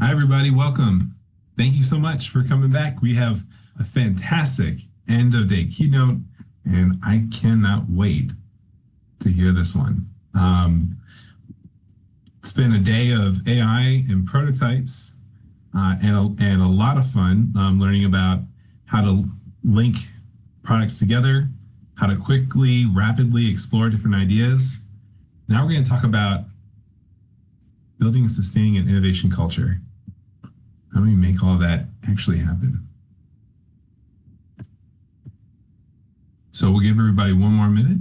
Hi, everybody. Welcome. Thank you so much for coming back. We have a fantastic end of day keynote, and I cannot wait to hear this one. It's been a day of AI and prototypes and a lot of fun learning about how to link products together, how to quickly, rapidly explore different ideas. Now we're going to talk about building and sustaining an innovation culture. How do we make all that actually happen? So we'll give everybody one more minute.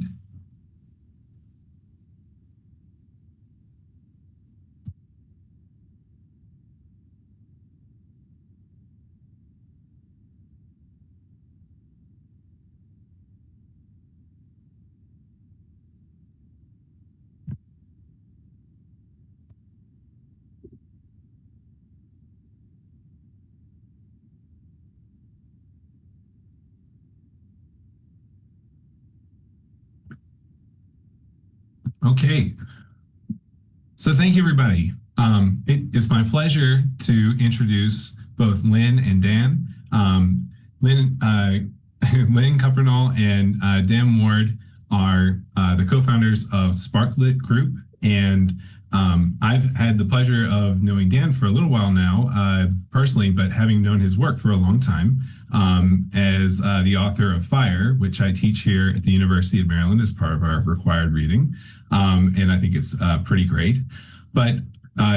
Okay. So thank you, everybody. It is my pleasure to introduce both Lynne and Dan. Lynne, Lynne Cuppernull and Dan Ward are the co-founders of Sparklit Group. And I've had the pleasure of knowing Dan for a little while now, personally, but having known his work for a long time as the author of Fire, which I teach here at the University of Maryland as part of our required reading. And I think it's pretty great. But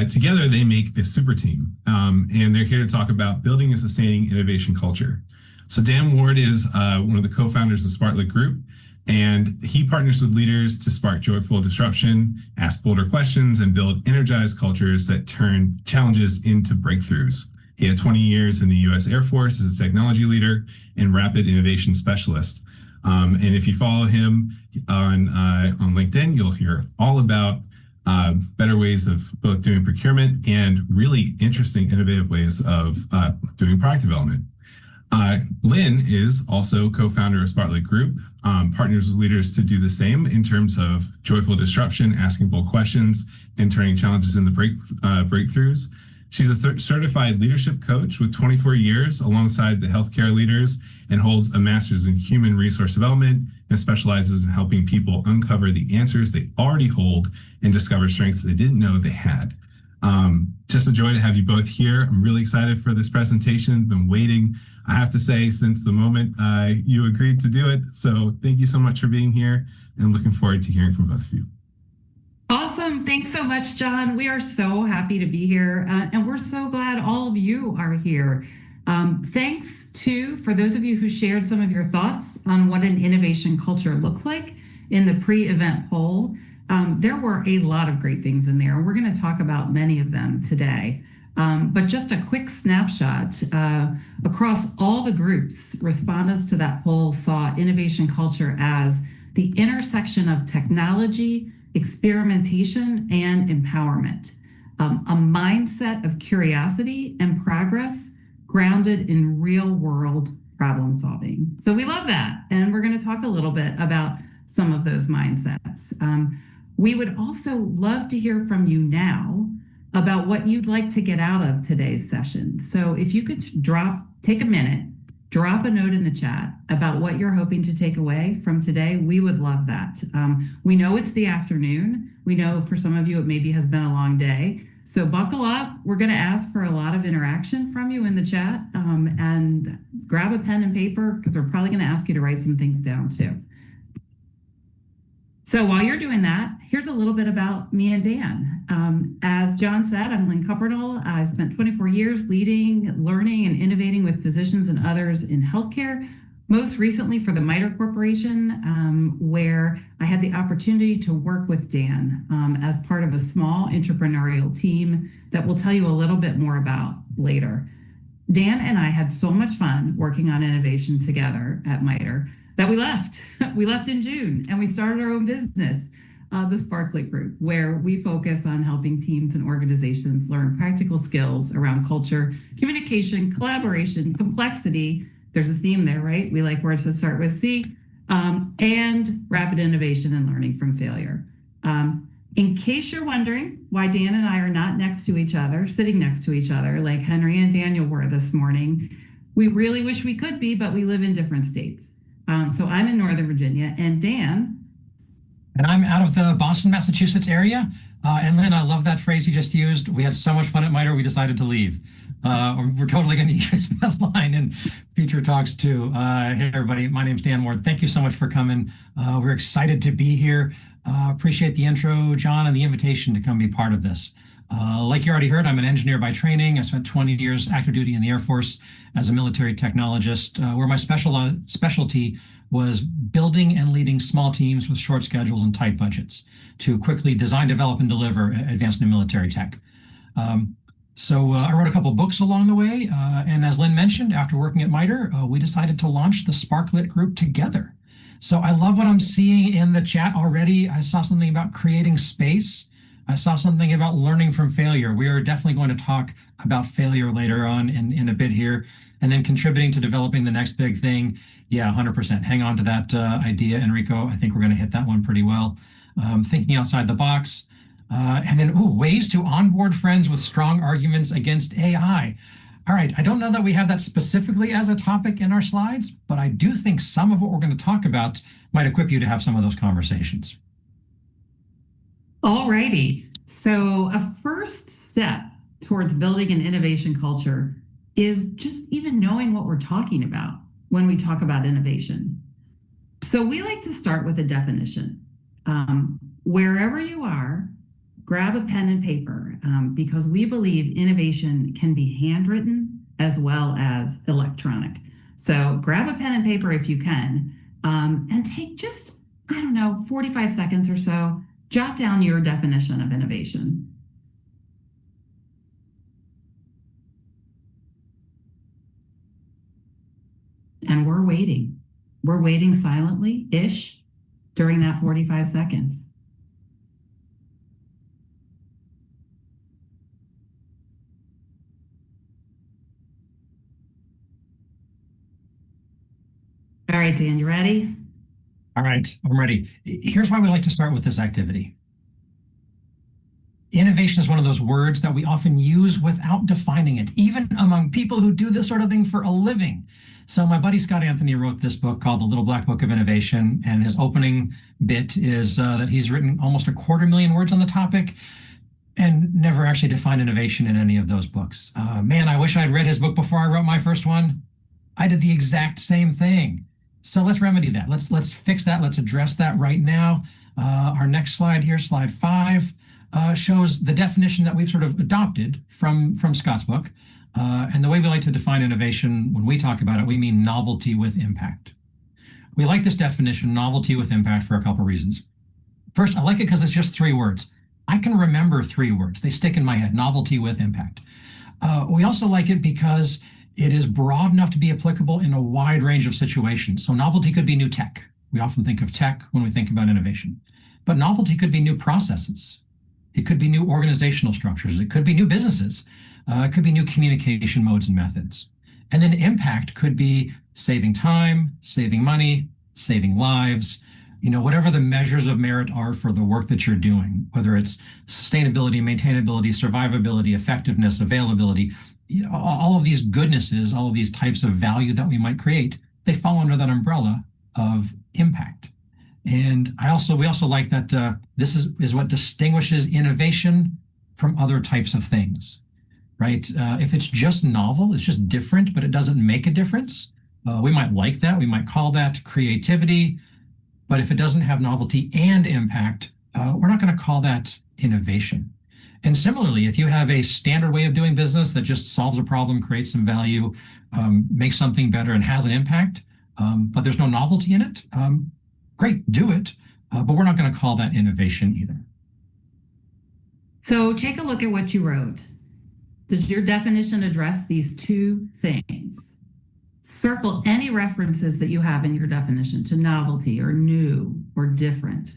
together they make a super team, and they're here to talk about building and sustaining innovation culture. So Dan Ward is one of the co-founders of Sparklit Group, and he partners with leaders to spark joyful disruption, ask bolder questions, and build energized cultures that turn challenges into breakthroughs. He had 20 years in the U.S. Air Force as a technology leader and rapid innovation specialist. And if you follow him on LinkedIn, you'll hear all about better ways of both doing procurement and really interesting, innovative ways of doing product development. Lynne is also co-founder of Sparklit Group, partners with leaders to do the same in terms of joyful disruption, asking bold questions, and turning challenges into breakthroughs. She's a certified leadership coach with 24 years alongside the healthcare leaders and holds a master's in human resource development and specializes in helping people uncover the answers they already hold and discover strengths they didn't know they had. Just a joy to have you both here. I'm really excited for this presentation. Been waiting, I have to say, since the moment you agreed to do it. So thank you so much for being here, and looking forward to hearing from both of you. Awesome. Thanks so much, John. We are so happy to be here, and we're so glad all of you are here. Thanks for those of you who shared some of your thoughts on what an innovation culture looks like in the pre-event poll. There were a lot of great things in there. We're going to talk about many of them today. But just a quick snapshot, across all the groups, respondents to that poll saw innovation culture as the intersection of technology, experimentation, and empowerment, a mindset of curiosity and progress grounded in real-world problem solving. So we love that, and we're going to talk a little bit about some of those mindsets. We would also love to hear from you now about what you'd like to get out of today's session. So if you could take a minute, drop a note in the chat about what you're hoping to take away from today. We would love that. We know it's the afternoon. We know for some of you it maybe has been a long day. So buckle up. We're going to ask for a lot of interaction from you in the chat, and grab a pen and paper because we're probably going to ask you to write some things down too. So while you're doing that, here's a little bit about me and Dan. As John said, I'm Lynne Cuppernull. I spent 24 years leading, learning, and innovating with physicians and others in healthcare, most recently for the MITRE Corporation, where I had the opportunity to work with Dan as part of a small entrepreneurial team that we'll tell you a little bit more about later. Dan and I had so much fun working on innovation together at MITRE that we left. We left in June, and we started our own business, the Sparklit Group, where we focus on helping teams and organizations learn practical skills around culture, communication, collaboration, complexity. There's a theme there, right? We like words that start with C, and rapid innovation and learning from failure. In case you're wondering why Dan and I are not next to each other, sitting next to each other like Henry and Daniel were this morning, we really wish we could be, but we live in different states. So I'm in Northern Virginia, and Dan. And I'm out of the Boston, Massachusetts area. And Lynn, I love that phrase you just used. We had so much fun at MITRE, we decided to leave. We're totally going to use that line in future talks too. Hey, everybody, my name's Dan Ward. Thank you so much for coming. We're excited to be here. Appreciate the intro, John, and the invitation to come be part of this. Like you already heard, I'm an engineer by training. I spent 20 years active duty in the Air Force as a military technologist, where my specialty was building and leading small teams with short schedules and tight budgets to quickly design, develop, and deliver advanced new military tech. I wrote a couple books along the way, and as Lynn mentioned, after working at MITRE, we decided to launch the Sparklit group together. So I love what I'm seeing in the chat already. I saw something about creating space. I saw something about learning from failure. We are definitely going to talk about failure later on in a bit here, and then contributing to developing the next big thing. Yeah, 100%. Hang on to that idea, Enrico. I think we're going to hit that one pretty well. Thinking outside the box. And then ways to onboard friends with strong arguments against AI. All right, I don't know that we have that specifically as a topic in our slides, but I do think some of what we're going to talk about might equip you to have some of those conversations. All righty. So a first step towards building an innovation culture is just even knowing what we're talking about when we talk about innovation. So we like to start with a definition. Wherever you are, grab a pen and paper, because we believe innovation can be handwritten as well as electronic. So grab a pen and paper if you can, and take just, 45 seconds or so, jot down your definition of innovation. And we're waiting. We're waiting silently-ish during that 45 seconds. All right, Dan, you ready? All right, I'm ready. Here's why we like to start with this activity. Innovation is one of those words that we often use without defining it, even among people who do this sort of thing for a living. So my buddy Scott Anthony wrote this book called The Little Black Book of Innovation, and his opening bit is that he's written almost 250,000 words on the topic and never actually defined innovation in any of those books. Man, I wish I'd read his book before I wrote my first one. I did the exact same thing. So let's remedy that. Let's fix that. Let's address that right now. Our next slide here, slide 5, shows the definition that we've sort of adopted from Scott's book. And the way we like to define innovation, when we talk about it, we mean novelty with impact. We like this definition, novelty with impact, for a couple reasons. First, I like it because it's just 3 words. I can remember 3 words. They stick in my head, novelty with impact. We also like it because it is broad enough to be applicable in a wide range of situations. So novelty could be new tech. We often think of tech when we think about innovation. But novelty could be new processes. It could be new organizational structures. It could be new businesses. It could be new communication modes and methods. And then impact could be saving time, saving money, saving lives, whatever the measures of merit are for the work that you're doing, whether it's sustainability, maintainability, survivability, effectiveness, availability, all of these goodnesses, all of these types of value that we might create, they fall under that umbrella of impact. And we also like that this is what distinguishes innovation from other types of things, right? If it's just novel, it's just different, but it doesn't make a difference, we might like that. We might call that creativity. But if it doesn't have novelty and impact, we're not going to call that innovation. And similarly, if you have a standard way of doing business that just solves a problem, creates some value, makes something better, and has an impact, but there's no novelty in it, great, do it. But we're not going to call that innovation either. So take a look at what you wrote. Does your definition address these 2 things? Circle any references that you have in your definition to novelty or new or different.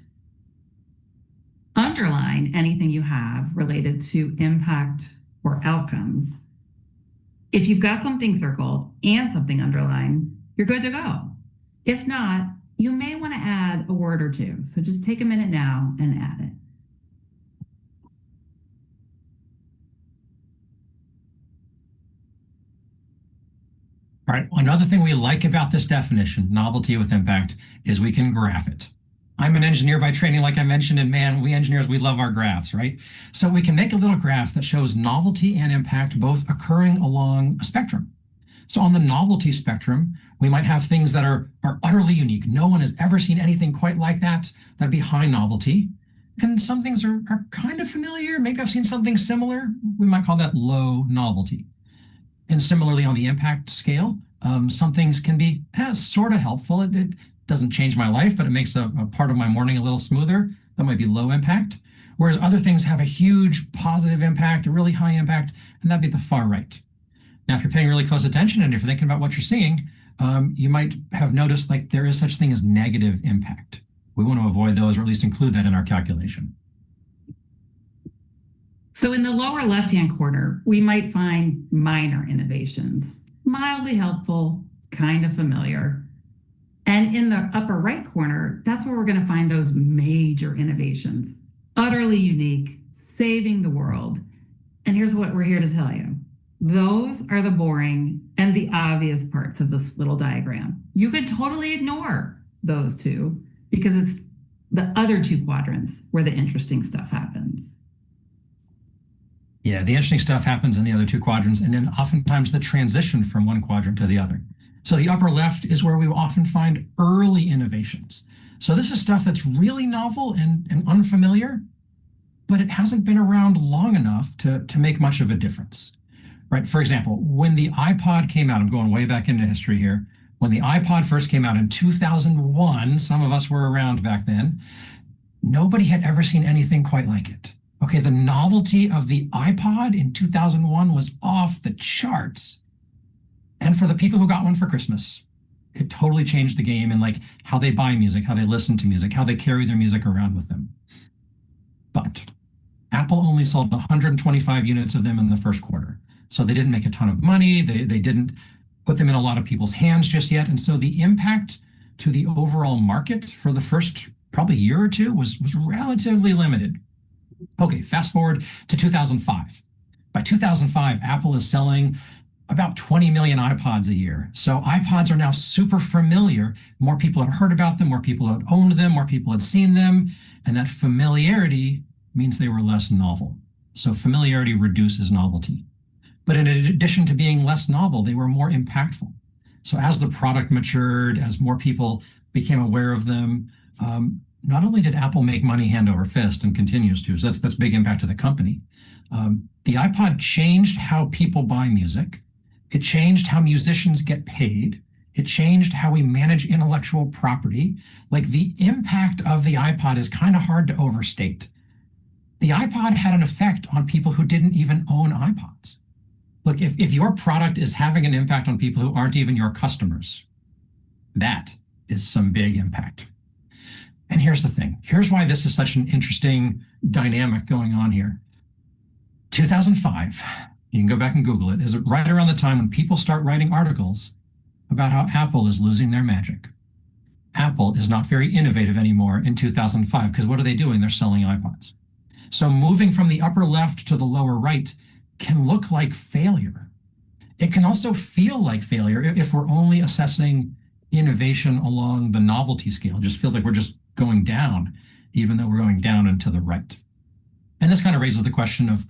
Underline anything you have related to impact or outcomes. If you've got something circled and something underlined, you're good to go. If not, you may want to add a word or 2. So just take a minute now and add it. All right. Another thing we like about this definition, novelty with impact, is we can graph it. I'm an engineer by training, like I mentioned, and man, we engineers, we love our graphs, right? So we can make a little graph that shows novelty and impact both occurring along a spectrum. So on the novelty spectrum, we might have things that are utterly unique. No one has ever seen anything quite like that. That'd be high novelty. And some things are kind of familiar. Maybe I've seen something similar. We might call that low novelty. And similarly on the impact scale, some things can be sort of helpful. It doesn't change my life, but it makes a part of my morning a little smoother. That might be low impact. Whereas other things have a huge positive impact, a really high impact, and that'd be the far right. Now, if you're paying really close attention and if you're thinking about what you're seeing, you might have noticed like there is such thing as negative impact. We want to avoid those, or at least include that in our calculation. So in the lower left-hand corner, we might find minor innovations, mildly helpful, kind of familiar. And in the upper right corner, that's where we're going to find those major innovations, utterly unique, saving the world. And here's what we're here to tell you. Those are the boring and the obvious parts of this little diagram. You could totally ignore those two because it's the other two quadrants where the interesting stuff happens. Yeah, the interesting stuff happens in the other two quadrants, and then oftentimes the transition from one quadrant to the other. So the upper left is where we will often find early innovations. So this is stuff that's really novel and unfamiliar, but it hasn't been around long enough to make much of a difference. Right? For example, when the iPod came out, I'm going way back into history here. When the iPod first came out in 2001, some of us were around back then, nobody had ever seen anything quite like it. Okay, the novelty of the iPod in 2001 was off the charts. And for the people who got one for Christmas, it totally changed the game in like how they buy music, how they listen to music, how they carry their music around with them. But Apple only sold 125 units of them in the first quarter. So they didn't make a ton of money. They didn't put them in a lot of people's hands just yet. And so the impact to the overall market for the first probably year or two was relatively limited. Okay, fast forward to 2005. By 2005, Apple is selling about 20 million iPods a year. So iPods are now super familiar. More people had heard about them, more people had owned them, more people had seen them. And that familiarity means they were less novel. So familiarity reduces novelty. But in addition to being less novel, they were more impactful. So as the product matured, as more people became aware of them, not only did Apple make money hand over fist and continues to, so that's big impact to the company. The iPod changed how people buy music. It changed how musicians get paid. It changed how we manage intellectual property. Like the impact of the iPod is kind of hard to overstate. The iPod had an effect on people who didn't even own iPods. Look, if your product is having an impact on people who aren't even your customers, that is some big impact. And here's the thing. Here's why this is such an interesting dynamic going on here. 2005, you can go back and Google it, is right around the time when people start writing articles about how Apple is losing their magic. Apple is not very innovative anymore in 2005 because what are they doing? They're selling iPods. So moving from the upper left to the lower right can look like failure. It can also feel like failure if we're only assessing innovation along the novelty scale. It just feels like we're just going down, even though we're going down and to the right. And this kind of raises the question of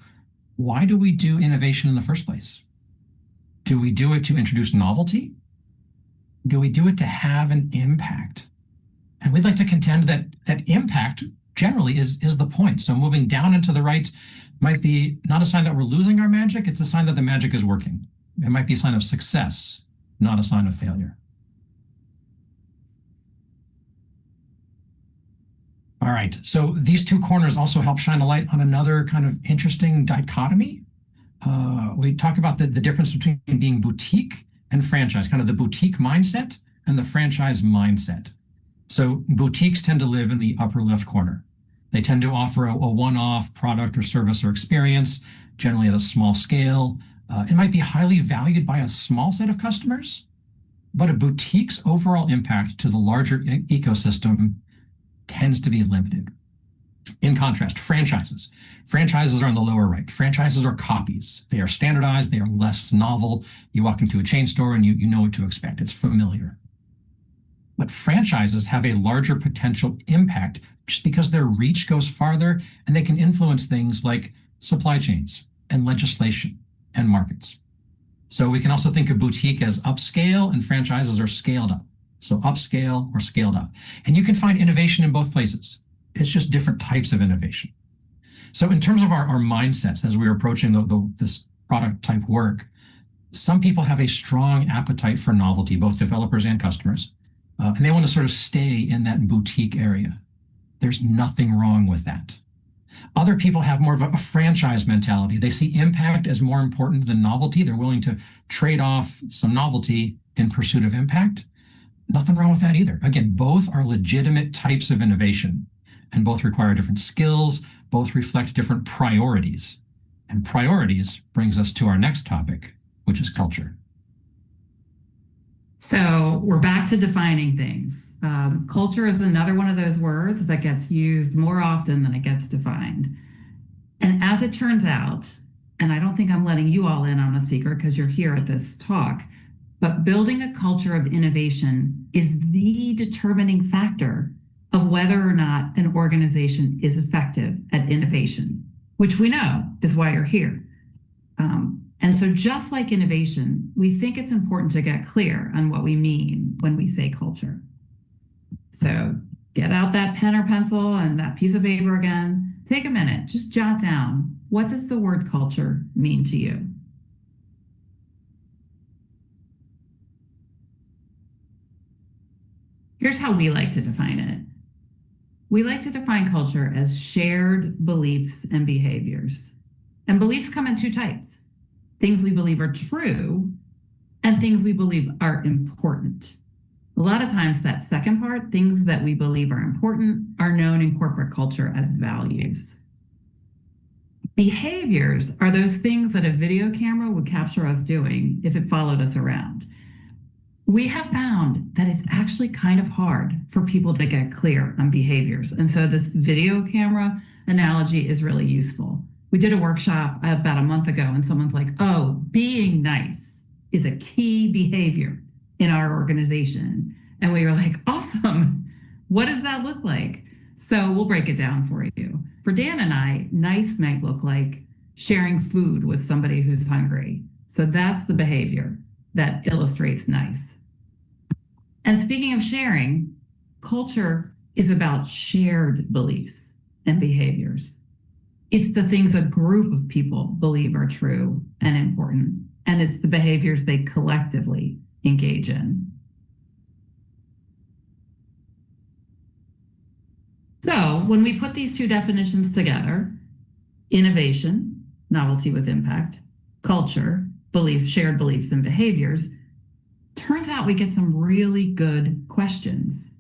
why do we do innovation in the first place? Do we do it to introduce novelty? Do we do it to have an impact? And we'd like to contend that impact generally is the point. So moving down and to the right might be not a sign that we're losing our magic, it's a sign that the magic is working. It might be a sign of success, not a sign of failure. All right, so these two corners also help shine a light on another kind of interesting dichotomy. We talk about the difference between being boutique and franchise, kind of the boutique mindset and the franchise mindset. So boutiques tend to live in the upper left corner. They tend to offer a one-off product or service or experience, generally at a small scale. It might be highly valued by a small set of customers, but a boutique's overall impact to the larger ecosystem tends to be limited. In contrast, franchises. Franchises are on the lower right. Franchises are copies. They are standardized. They are less novel. You walk into a chain store and you know what to expect. It's familiar. But franchises have a larger potential impact just because their reach goes farther and they can influence things like supply chains and legislation and markets. So we can also think of boutique as upscale and franchises are scaled up. So upscale or scaled up. And you can find innovation in both places. It's just different types of innovation. So in terms of our mindsets as we're approaching this product type work, some people have a strong appetite for novelty, both developers and customers, and they want to sort of stay in that boutique area. There's nothing wrong with that. Other people have more of a franchise mentality. They see impact as more important than novelty. They're willing to trade off some novelty in pursuit of impact. Nothing wrong with that either. Again, both are legitimate types of innovation and both require different skills, both reflect different priorities. And priorities brings us to our next topic, which is culture. So we're back to defining things. Culture is another one of those words that gets used more often than it gets defined. And as it turns out, and I don't think I'm letting you all in on a secret because you're here at this talk, but building a culture of innovation is the determining factor of whether or not an organization is effective at innovation, which we know is why you're here. And so just like innovation, we think it's important to get clear on what we mean when we say culture. So get out that pen or pencil and that piece of paper again. Take a minute, just jot down, what does the word culture mean to you? Here's how we like to define it. We like to define culture as shared beliefs and behaviors. And beliefs come in two types. Things we believe are true and things we believe are important. A lot of times that second part, things that we believe are important, are known in corporate culture as values. Behaviors are those things that a video camera would capture us doing if it followed us around. We have found that it's actually kind of hard for people to get clear on behaviors. And so this video camera analogy is really useful. We did a workshop about a month ago and someone's like, oh, being nice is a key behavior in our organization. And we were like, awesome. What does that look like? So we'll break it down for you. For Dan and I, nice might look like sharing food with somebody who's hungry. So that's the behavior that illustrates nice. And speaking of sharing, culture is about shared beliefs and behaviors. It's the things a group of people believe are true and important, and it's the behaviors they collectively engage in. So when we put these two definitions together, innovation, novelty with impact, culture, shared beliefs and behaviors, turns out we get some really good questions.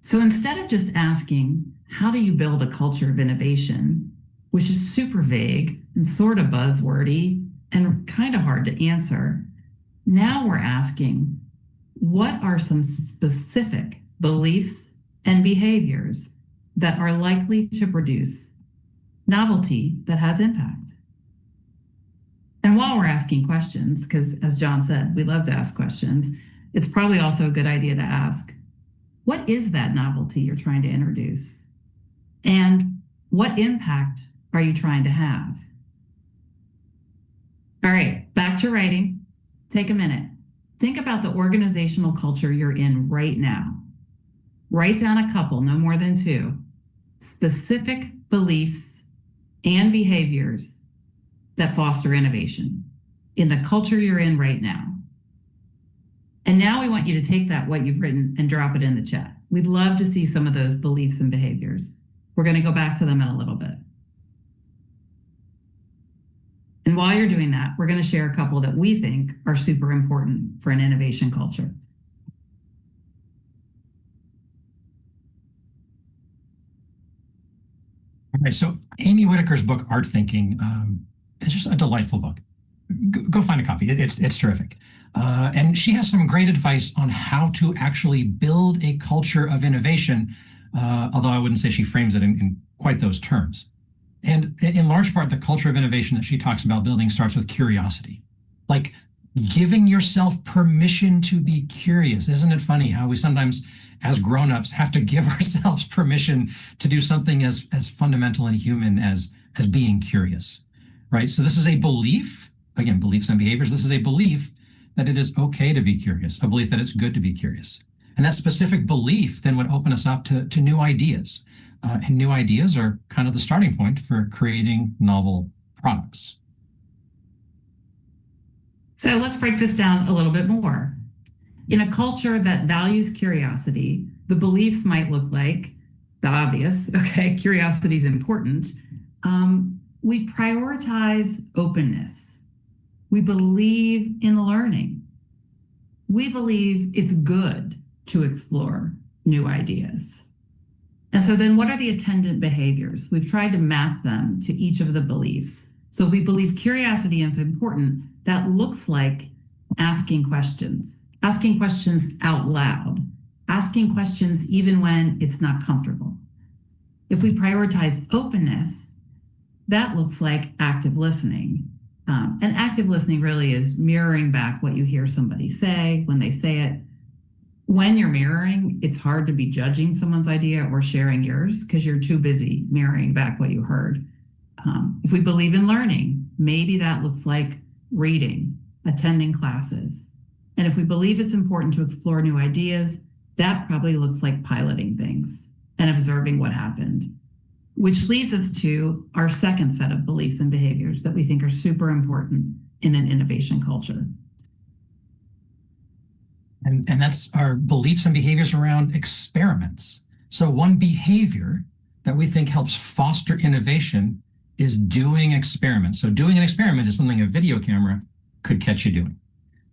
So instead of just asking, how do you build a culture of innovation, which is super vague and sort of buzzwordy and kind of hard to answer, now we're asking, what are some specific beliefs and behaviors that are likely to produce novelty that has impact? And while we're asking questions, because as John said, we love to ask questions, it's probably also a good idea to ask, what is that novelty you're trying to introduce? And what impact are you trying to have? All right, back to writing. Take a minute. Think about the organizational culture you're in right now. Write down a couple, no more than two, specific beliefs and behaviors that foster innovation in the culture you're in right now. And now we want you to take that, what you've written, and drop it in the chat. We'd love to see some of those beliefs and behaviors. We're going to go back to them in a little bit. And while you're doing that, we're going to share a couple that we think are super important for an innovation culture. All right, so Amy Whitaker's book, Art Thinking, it's just a delightful book. Go find a copy. It's terrific. And she has some great advice on how to actually build a culture of innovation although I wouldn't say she frames it in quite those terms. And in large part, the culture of innovation that she talks about building starts with curiosity, like giving yourself permission to be curious. Isn't it funny how we sometimes, as grown-ups, have to give ourselves permission to do something as fundamental and human as being curious, right? So this is a belief, again, beliefs and behaviors. This is a belief that it is okay to be curious, a belief that it's good to be curious. And that specific belief then would open us up to new ideas. And new ideas are kind of the starting point for creating novel products. So let's break this down a little bit more. In a culture that values curiosity, the beliefs might look like the obvious, okay, curiosity is important. We prioritize openness. We believe in learning. We believe it's good to explore new ideas. And so then what are the attendant behaviors? We've tried to map them to each of the beliefs. So if we believe curiosity is important, that looks like asking questions out loud, asking questions even when it's not comfortable. If we prioritize openness, that looks like active listening. And active listening really is mirroring back what you hear somebody say when they say it. When you're mirroring, it's hard to be judging someone's idea or sharing yours because you're too busy mirroring back what you heard. If we believe in learning, maybe that looks like reading, attending classes. And if we believe it's important to explore new ideas, that probably looks like piloting things and observing what happened, which leads us to our second set of beliefs and behaviors that we think are super important in an innovation culture. And that's our beliefs and behaviors around experiments. So one behavior that we think helps foster innovation is doing experiments. So doing an experiment is something a video camera could catch you doing.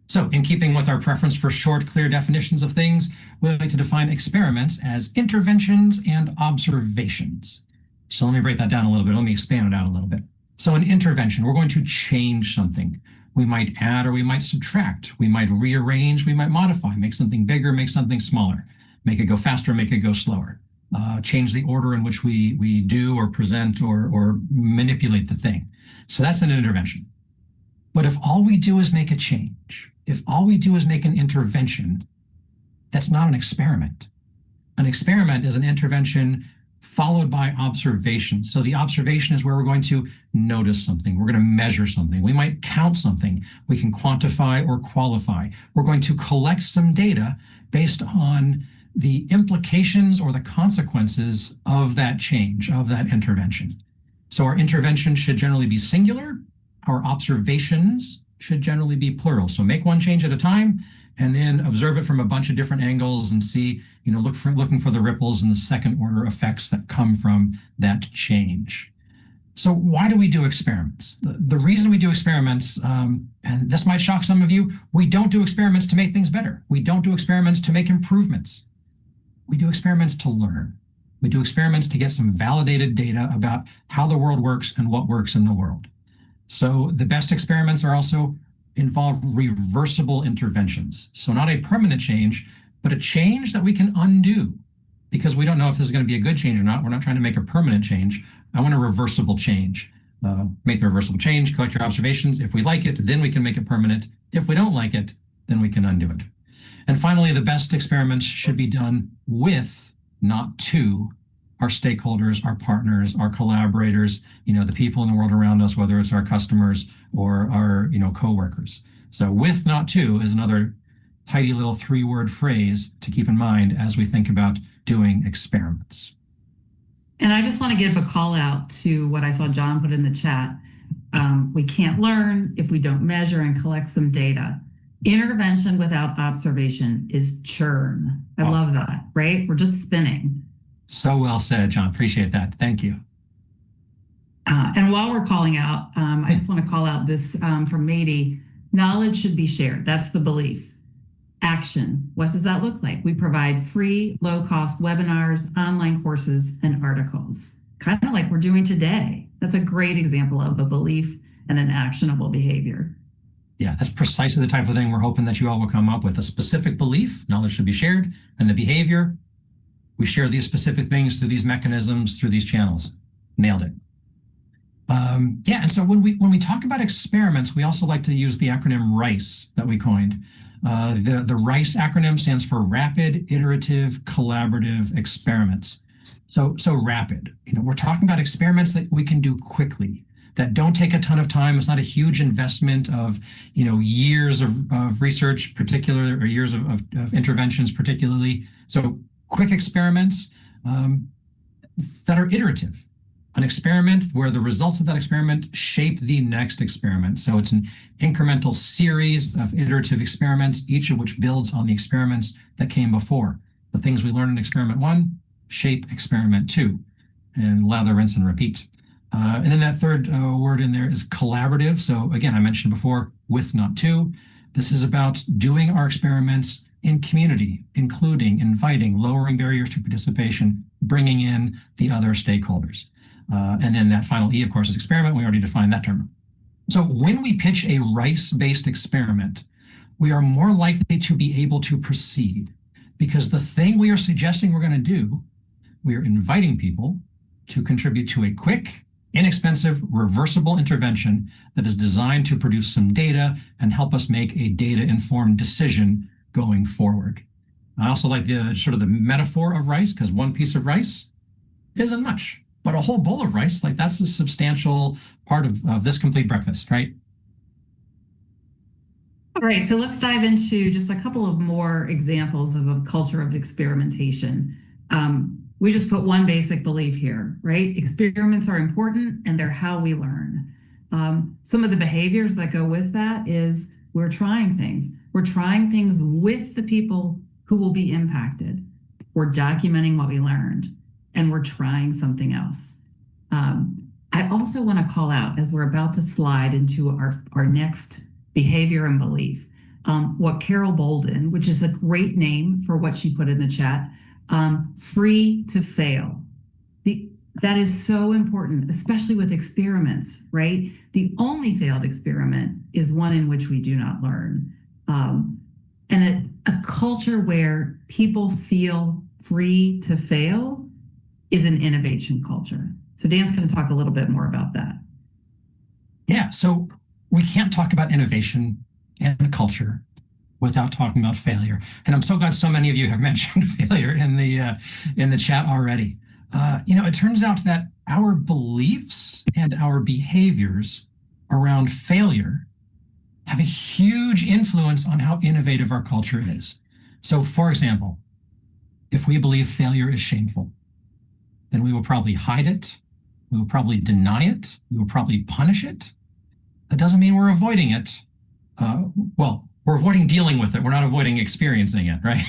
So in keeping with our preference for short, clear definitions of things, we like to define experiments as interventions and observations. So let me break that down a little bit. Let me expand it out a little bit. So an intervention, we're going to change something. We might add or we might subtract. We might rearrange, we might modify, make something bigger, make something smaller, make it go faster, make it go slower, change the order in which we do or present or manipulate the thing. So that's an intervention. But if all we do is make a change, if all we do is make an intervention, that's not an experiment. An experiment is an intervention followed by observation. So the observation is where we're going to notice something. We're going to measure something. We might count something. We can quantify or qualify. We're going to collect some data based on the implications or the consequences of that change, of that intervention. So our intervention should generally be singular. Our observations should generally be plural. So make one change at a time and then observe it from a bunch of different angles and see, looking for the ripples and the second order effects that come from that change. So why do we do experiments? The reason we do experiments, and this might shock some of you, we don't do experiments to make things better. We don't do experiments to make improvements. We do experiments to learn. We do experiments to get some validated data about how the world works and what works in the world. So the best experiments are also involve reversible interventions. So not a permanent change, but a change that we can undo because we don't know if this is going to be a good change or not. We're not trying to make a permanent change. I want a reversible change. Make the reversible change, collect your observations. If we like it, then we can make it permanent. If we don't like it, then we can undo it. And finally, the best experiments should be done with, not to, our stakeholders, our partners, our collaborators, the people in the world around us, whether it's our customers or our, coworkers. So with, not to, is another tidy little 3-word phrase to keep in mind as we think about doing experiments. And I just want to give a call out to what I saw John put in the chat. We can't learn if we don't measure and collect some data. Intervention without observation is churn. I love that, right? We're just spinning. So well said, John. Appreciate that. Thank you. And while we're calling out, I just want to call out this from Mady. Knowledge should be shared. That's the belief. Action. What does that look like? We provide free, low-cost webinars, online courses, and articles, kind of like we're doing today. That's a great example of a belief and an actionable behavior. Yeah, that's precisely the type of thing we're hoping that you all will come up with. A specific belief, knowledge should be shared, and the behavior, We share these specific things through these mechanisms, through these channels. Nailed it. Yeah, and so when we talk about experiments, we also like to use the acronym RICE that we coined. The RICE acronym stands for Rapid, Iterative, Collaborative Experiments. So rapid. We're talking about experiments that we can do quickly, that don't take a ton of time. It's not a huge investment of years of research, particularly, or years of interventions, particularly. So quick experiments that are iterative. An experiment where the results of that experiment shape the next experiment. So it's an incremental series of iterative experiments, each of which builds on the experiments that came before. The things we learn in experiment 1 shape experiment 2, and lather, rinse, and repeat. And then that third word in there is collaborative. So again, I mentioned before, with, not to. This is about doing our experiments in community, including, inviting, lowering barriers to participation, bringing in the other stakeholders. And then that final E, of course, is experiment. We already defined that term. So when we pitch a RICE-based experiment, we are more likely to be able to proceed, because the thing we are suggesting we're going to do, we are inviting people to contribute to a quick, inexpensive, reversible intervention that is designed to produce some data and help us make a data-informed decision going forward. I also like the sort of the metaphor of rice, because one piece of rice isn't much. But a whole bowl of rice, like that's a substantial part of this complete breakfast, right? All right, so let's dive into just a couple of more examples of a culture of experimentation. We just put one basic belief here, right? Experiments are important and they're how we learn. Some of the behaviors that go with that is we're trying things. We're trying things with the people who will be impacted. We're documenting what we learned, and we're trying something else. I also want to call out, as we're about to slide into our next behavior and belief, what Carol Bolden, which is a great name for what she put in the chat, free to fail. That is so important, especially with experiments, right? The only failed experiment is one in which we do not learn. And a culture where people feel free to fail is an innovation culture. So Dan's going to talk a little bit more about that. Yeah, so we can't talk about innovation and culture without talking about failure. And I'm so glad so many of you have mentioned failure in the chat already. It turns out that our beliefs and our behaviors around failure have a huge influence on how innovative our culture is. So for example, if we believe failure is shameful, then we will probably hide it. We will probably deny it. We will probably punish it. That doesn't mean we're avoiding it. We're avoiding dealing with it. We're not avoiding experiencing it, right?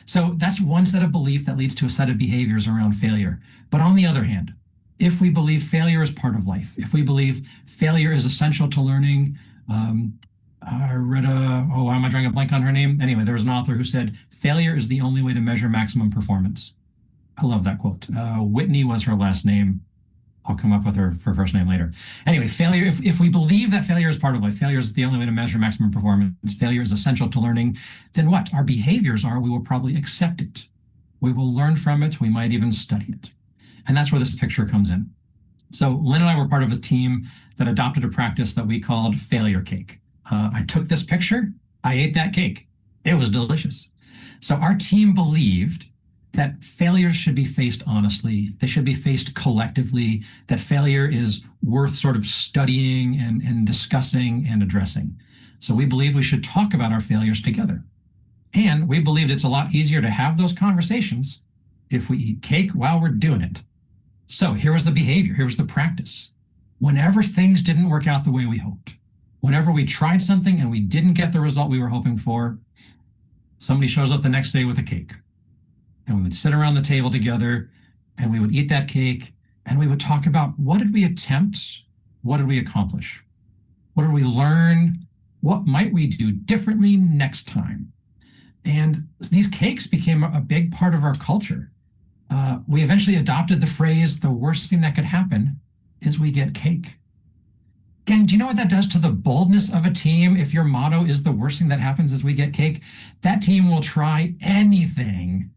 So that's one set of belief that leads to a set of behaviors around failure. But on the other hand, if we believe failure is part of life, if we believe failure is essential to learning, I read why am I drawing a blank on her name? Anyway, there was an author who said, failure is the only way to measure maximum performance. I love that quote. Whitney was her last name. I'll come up with her first name later. Anyway, failure, if we believe that failure is part of life, failure is the only way to measure maximum performance, failure is essential to learning, then what? Our behaviors are, we will probably accept it. We will learn from it. We might even study it. And that's where this picture comes in. So Lynn and I were part of a team that adopted a practice that we called failure cake. I took this picture, I ate that cake. It was delicious. So our team believed that failures should be faced honestly. They should be faced collectively, that failure is worth sort of studying and discussing and addressing. So we believe we should talk about our failures together. And we believed it's a lot easier to have those conversations if we eat cake while we're doing it. So here was the behavior, here was the practice. Whenever things didn't work out the way we hoped, whenever we tried something and we didn't get the result we were hoping for, somebody shows up the next day with a cake. And we would sit around the table together and we would eat that cake and we would talk about what did we attempt? What did we accomplish? What did we learn? What might we do differently next time? And these cakes became a big part of our culture. We eventually adopted the phrase, the worst thing that could happen is we get cake. Gang, do you know what that does to the boldness of a team? If your motto is the worst thing that happens is we get cake, that team will try anything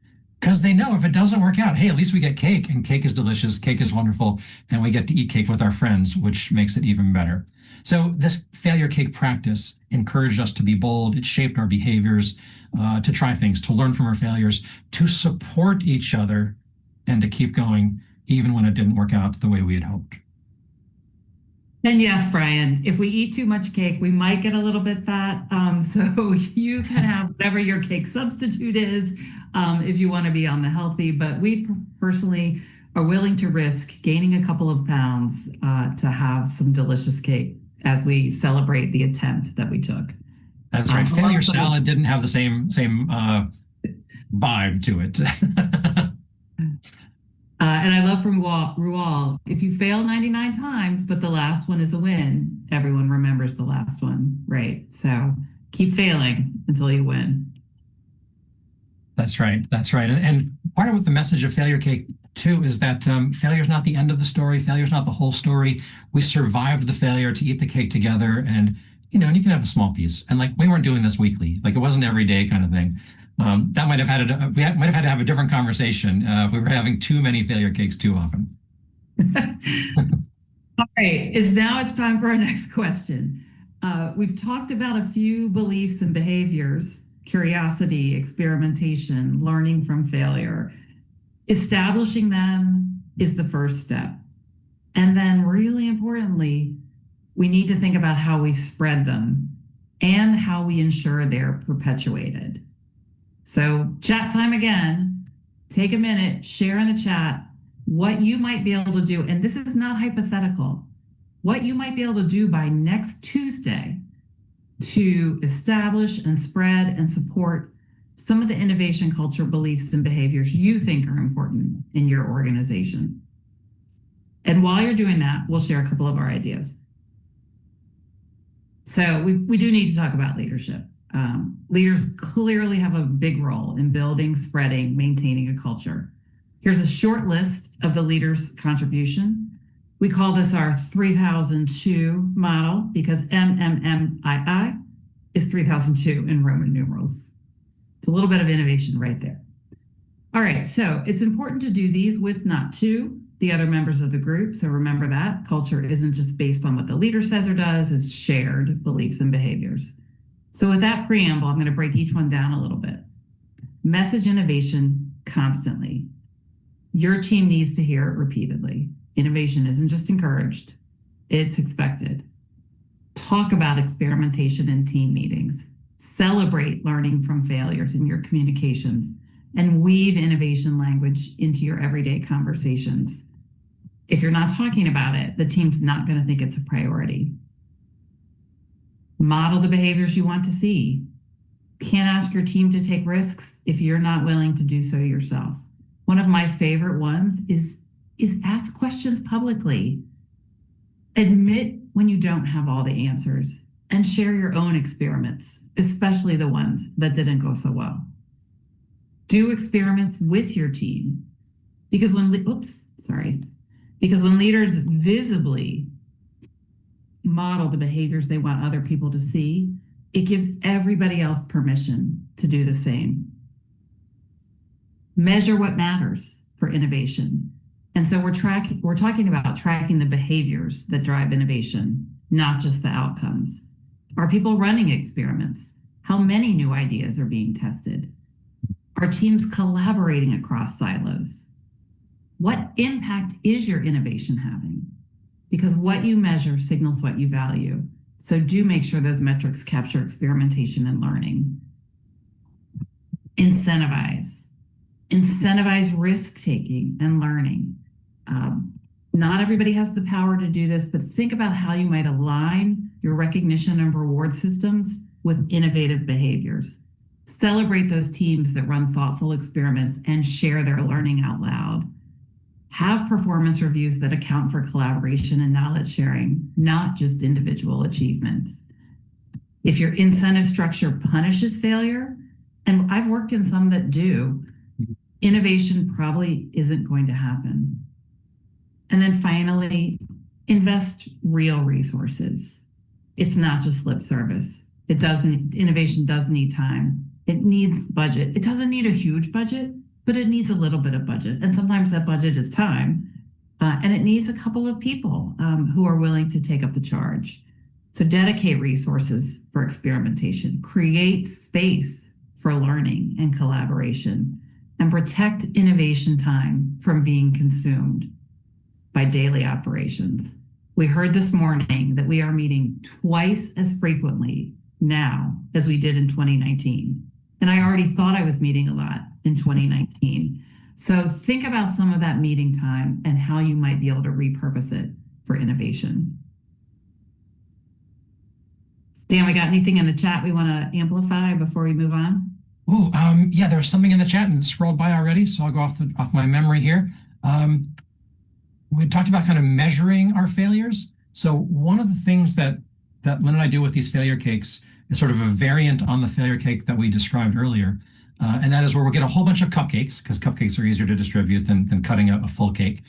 because they know if it doesn't work out, hey, at least we get cake, and cake is delicious, cake is wonderful, and we get to eat cake with our friends, which makes it even better. So this failure cake practice encouraged us to be bold. It shaped our behaviors, to try things, to learn from our failures, to support each other, and to keep going even when it didn't work out the way we had hoped. And yes, Brian, if we eat too much cake, we might get a little bit fat. So you can have whatever your cake substitute is, if you want to be on the healthy. But we personally are willing to risk gaining a couple of pounds to have some delicious cake as we celebrate the attempt that we took. That's right. Failure salad didn't have the same vibe to it. And I love from Rual, if you fail 99 times, but the last one is a win, everyone remembers the last one, right? So keep failing until you win. That's right. That's right. And part of what the message of failure cake too is that failure is not the end of the story. Failure is not the whole story. We survived the failure to eat the cake together, and and you can have a small piece. And like, we weren't doing this weekly, like it wasn't every day kind of thing. That might have had might have had to have a different conversation if we were having too many failure cakes too often. All right, it's time for our next question. We've talked about a few beliefs and behaviors: curiosity, experimentation, learning from failure. Establishing them is the first step. And then, really importantly, we need to think about how we spread them and how we ensure they're perpetuated. So chat time again. Take a minute, share in the chat what you might be able to do. And this is not hypothetical. What you might be able to do by next Tuesday to establish and spread and support some of the innovation culture beliefs and behaviors you think are important in your organization. And while you're doing that, we'll share a couple of our ideas. So we do need to talk about leadership. Leaders clearly have a big role in building, spreading, maintaining a culture. Here's a short list of the leaders' contribution. We call this our 3002 model because MMMII is 3002 in Roman numerals. It's a little bit of innovation right there. All right, so it's important to do these with, not to, the other members of the group. So remember that culture isn't just based on what the leader says or does, it's shared beliefs and behaviors. So with that preamble, I'm going to break each one down a little bit. Message innovation constantly. Your team needs to hear it repeatedly. Innovation isn't just encouraged, it's expected. Talk about experimentation in team meetings. Celebrate learning from failures in your communications and weave innovation language into your everyday conversations. If you're not talking about it, the team's not going to think it's a priority. Model the behaviors you want to see. You can't ask your team to take risks if you're not willing to do so yourself. One of my favorite ones is ask questions publicly. Admit when you don't have all the answers and share your own experiments, especially the ones that didn't go so well. Do experiments with your team because when leaders visibly model the behaviors they want other people to see, it gives everybody else permission to do the same. Measure what matters for innovation. And so we're talking about tracking the behaviors that drive innovation, not just the outcomes. Are people running experiments? How many new ideas are being tested? Are teams collaborating across silos? What impact is your innovation having? Because what you measure signals what you value. So do make sure those metrics capture experimentation and learning. Incentivize risk-taking and learning. Not everybody has the power to do this, but think about how you might align your recognition and reward systems with innovative behaviors. Celebrate those teams that run thoughtful experiments and share their learning out loud. Have performance reviews that account for collaboration and knowledge sharing, not just individual achievements. If your incentive structure punishes failure, and I've worked in some that do, innovation probably isn't going to happen. And then finally, invest real resources. It's not just lip service. Innovation does need time. It needs budget. It doesn't need a huge budget, but it needs a little bit of budget. And sometimes that budget is time. And it needs a couple of people who are willing to take up the charge. So dedicate resources for experimentation, create space for learning and collaboration, and protect innovation time from being consumed by daily operations. We heard this morning that we are meeting twice as frequently now as we did in 2019. And I already thought I was meeting a lot in 2019. So think about some of that meeting time and how you might be able to repurpose it for innovation. Dan, we got anything in the chat we want to amplify before we move on? Oh, yeah, there was something in the chat and it scrolled by already, so I'll go off my memory here. We talked about kind of measuring our failures. So one of the things that Lynne and I do with these failure cakes is sort of a variant on the failure cake that we described earlier. And that is where we'll get a whole bunch of cupcakes, because cupcakes are easier to distribute than cutting a full cake.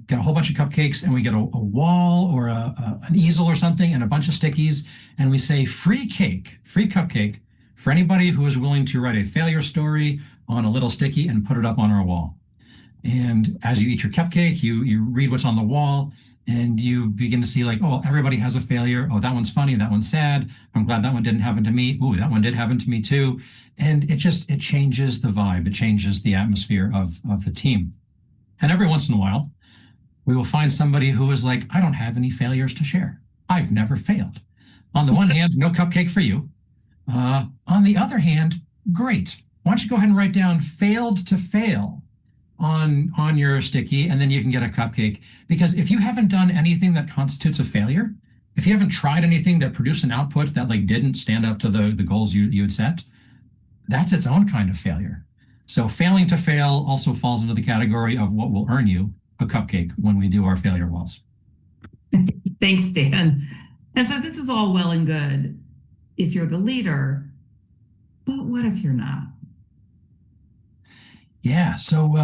Get a whole bunch of cupcakes, and we get a wall or an easel or something and a bunch of stickies, and we say free cake, free cupcake for anybody who is willing to write a failure story on a little sticky and put it up on our wall. And as you eat your cupcake, you read what's on the wall, and you begin to see like, oh, everybody has a failure. Oh, that one's funny. That one's sad. I'm glad that one didn't happen to me. Ooh, that one did happen to me too. And it changes the vibe. It changes the atmosphere of the team. And every once in a while, we will find somebody who is like, I don't have any failures to share. I've never failed. On the one hand, no cupcake for you. On the other hand, great. Why don't you go ahead and write down failed to fail on your sticky, and then you can get a cupcake. Because if you haven't done anything that constitutes a failure, if you haven't tried anything that produced an output that like didn't stand up to the goals you had set, that's its own kind of failure. So failing to fail also falls into the category of what will earn you a cupcake when we do our failure walls. Thanks, Dan. And so this is all well and good if you're the leader, but what if you're not? Yeah, so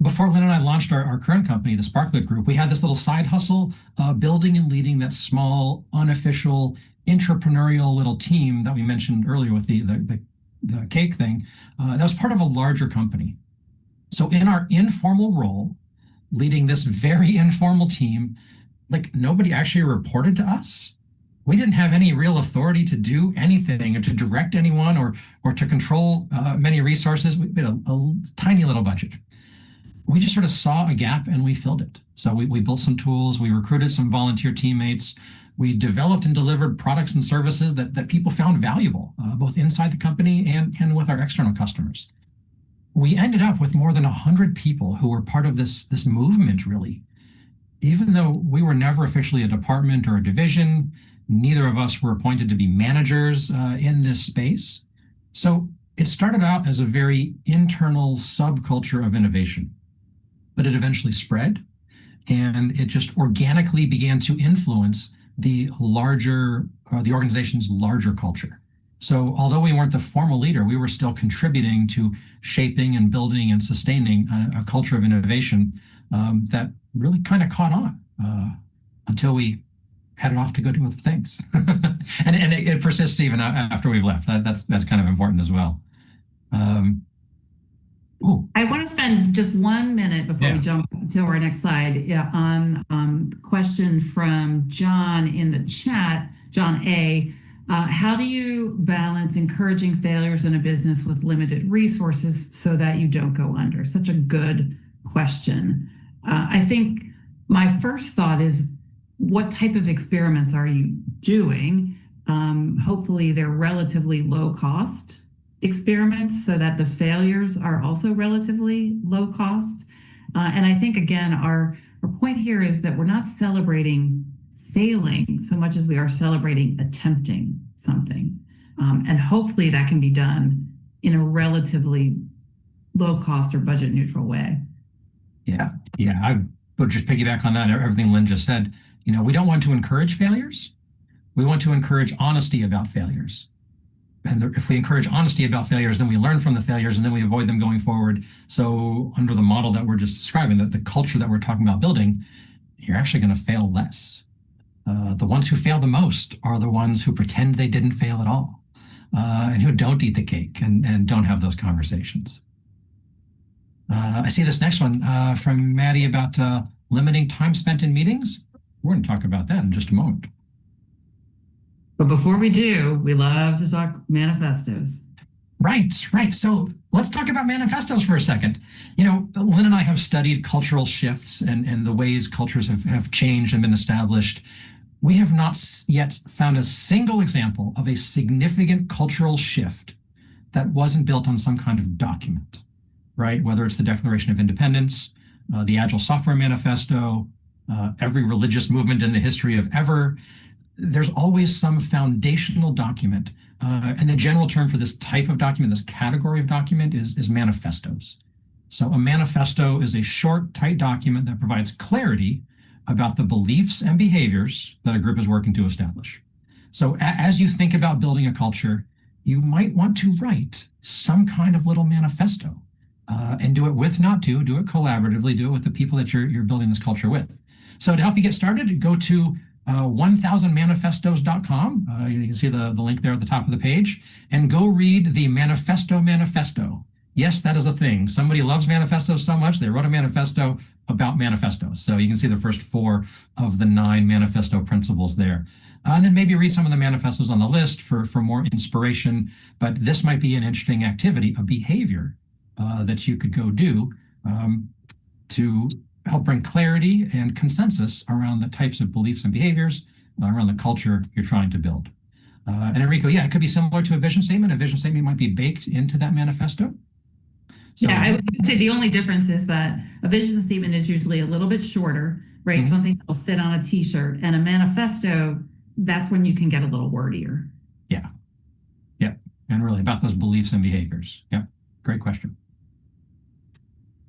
before Lynne and I launched our current company, the Sparklit Group, we had this little side hustle, building and leading that small, unofficial, entrepreneurial little team that we mentioned earlier with the cake thing. That was part of a larger company. So in our informal role, leading this very informal team, like nobody actually reported to us. We didn't have any real authority to do anything or to direct anyone or to control many resources. We had a tiny little budget. We just sort of saw a gap and we filled it. So we built some tools, we recruited some volunteer teammates, we developed and delivered products and services that people found valuable, both inside the company and with our external customers. We ended up with more than 100 people who were part of this movement, really. Even though we were never officially a department or a division, neither of us were appointed to be managers in this space. So it started out as a very internal subculture of innovation, but it eventually spread, and it just organically began to influence the organization's larger culture. So although we weren't the formal leader, we were still contributing to shaping and building and sustaining a culture of innovation that really kind of caught on until we headed off to go do other things. and it persists even after we've left. That's kind of important as well. I want to spend just 1 minute before we jump to our next slide on question from John in the chat, John A. How do you balance encouraging failures in a business with limited resources so that you don't go under? Such a good question. I think my first thought is, what type of experiments are you doing? Hopefully they're relatively low cost experiments so that the failures are also relatively low cost. And I think, again, our point here is that we're not celebrating failing so much as we are celebrating attempting something. And hopefully that can be done in a relatively low cost or budget neutral way. Yeah, I would just piggyback on that, everything Lynne just said. We don't want to encourage failures. We want to encourage honesty about failures. And if we encourage honesty about failures, then we learn from the failures and then we avoid them going forward. So under the model that we're just describing, that the culture that we're talking about building, you're actually going to fail less. The ones who fail the most are the ones who pretend they didn't fail at all, and who don't eat the cake and don't have those conversations. I see this next one from Maddie about limiting time spent in meetings. We're going to talk about that in just a moment. But before we do, we love to talk manifestos. Right. So let's talk about manifestos for a second. You know, Lynn and I have studied cultural shifts and the ways cultures have changed and been established. We have not yet found a single example of a significant cultural shift that wasn't built on some kind of document, right? Whether it's the Declaration of Independence, the Agile Software Manifesto, every religious movement in the history of ever, there's always some foundational document. And the general term for this type of document, this category of document is manifestos. So a manifesto is a short, tight document that provides clarity about the beliefs and behaviors that a group is working to establish. So as you think about building a culture, you might want to write some kind of little manifesto and do it with, not to, do it collaboratively, do it with the people that you're building this culture with. So to help you get started, go to 1000manifestos.com. You can see the link there at the top of the page, and go read the Manifesto. Yes, that is a thing. Somebody loves manifestos so much, they wrote a manifesto about manifestos. So you can see the first 4 of the 9 manifesto principles there. And then maybe read some of the manifestos on the list for more inspiration. But this might be an interesting activity, a behavior that you could go do to help bring clarity and consensus around the types of beliefs and behaviors around the culture you're trying to build. And Enrico, yeah, it could be similar to a vision statement. A vision statement might be baked into that manifesto. So, yeah, I would say the only difference is that a vision statement is usually a little bit shorter, right? Mm-hmm. Something that'll fit on a t-shirt. And a manifesto, that's when you can get a little wordier. Yeah. And really about those beliefs and behaviors. Yeah, great question.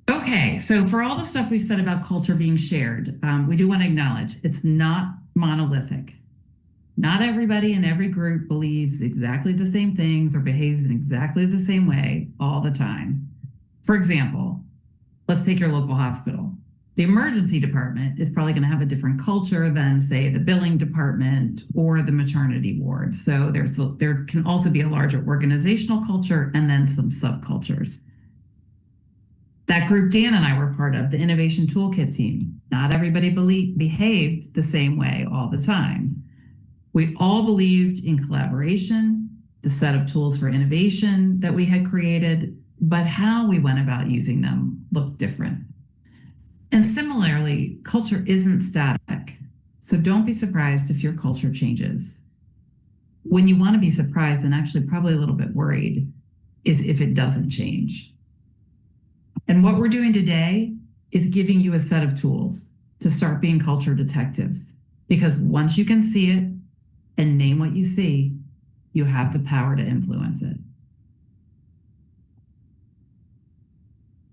Okay, so for all the stuff we said about culture being shared, we do want to acknowledge it's not monolithic. Not everybody in every group believes exactly the same things or behaves in exactly the same way all the time. For example, let's take your local hospital. The emergency department is probably going to have a different culture than, say, the billing department or the maternity ward. So there can also be a larger organizational culture and then some subcultures. That group Dan and I were part of, the Innovation Toolkit team, not everybody behaved the same way all the time. We all believed in collaboration, the set of tools for innovation that we had created, but how we went about using them looked different. And similarly, culture isn't static. So don't be surprised if your culture changes. When you want to be surprised and actually probably a little bit worried is if it doesn't change. And what we're doing today is giving you a set of tools to start being culture detectives. Because once you can see it and name what you see, you have the power to influence it.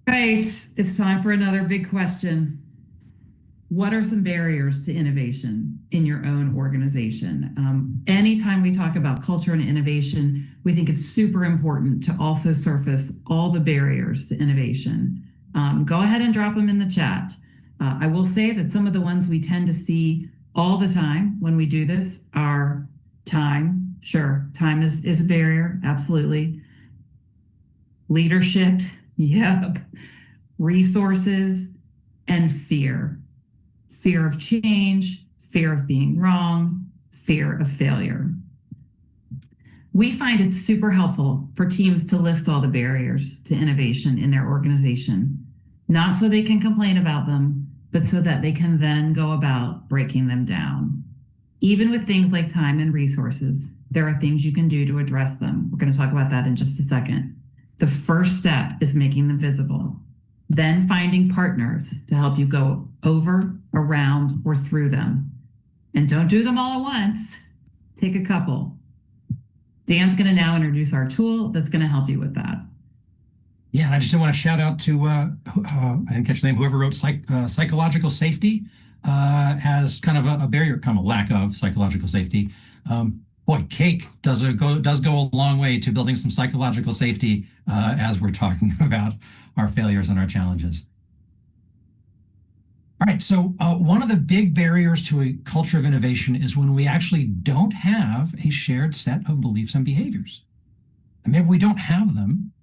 Right, it's time for another big question. What are some barriers to innovation in your own organization? Anytime we talk about culture and innovation, we think it's super important to also surface all the barriers to innovation. Go ahead and drop them in the chat. I will say that some of the ones we tend to see all the time when we do this are time. Sure, time is a barrier, absolutely. Leadership, yep. Resources, and fear. Fear of change, fear of being wrong, fear of failure. We find it super helpful for teams to list all the barriers to innovation in their organization, not so they can complain about them, but so that they can then go about breaking them down. Even with things like time and resources, there are things you can do to address them. We're going to talk about that in just a second. The first step is making them visible, then finding partners to help you go over, around, or through them. And don't do them all at once. Take a couple. Dan's going to now introduce our tool that's going to help you with that. Yeah, and I just want to shout out to, I didn't catch the name, whoever wrote psychological safety as kind of a barrier, kind of a lack of psychological safety. Boy, cake does go a long way to building some psychological safety as we're talking about our failures and our challenges. All right, so one of the big barriers to a culture of innovation is when we actually don't have a shared set of beliefs and behaviors. And maybe we don't have them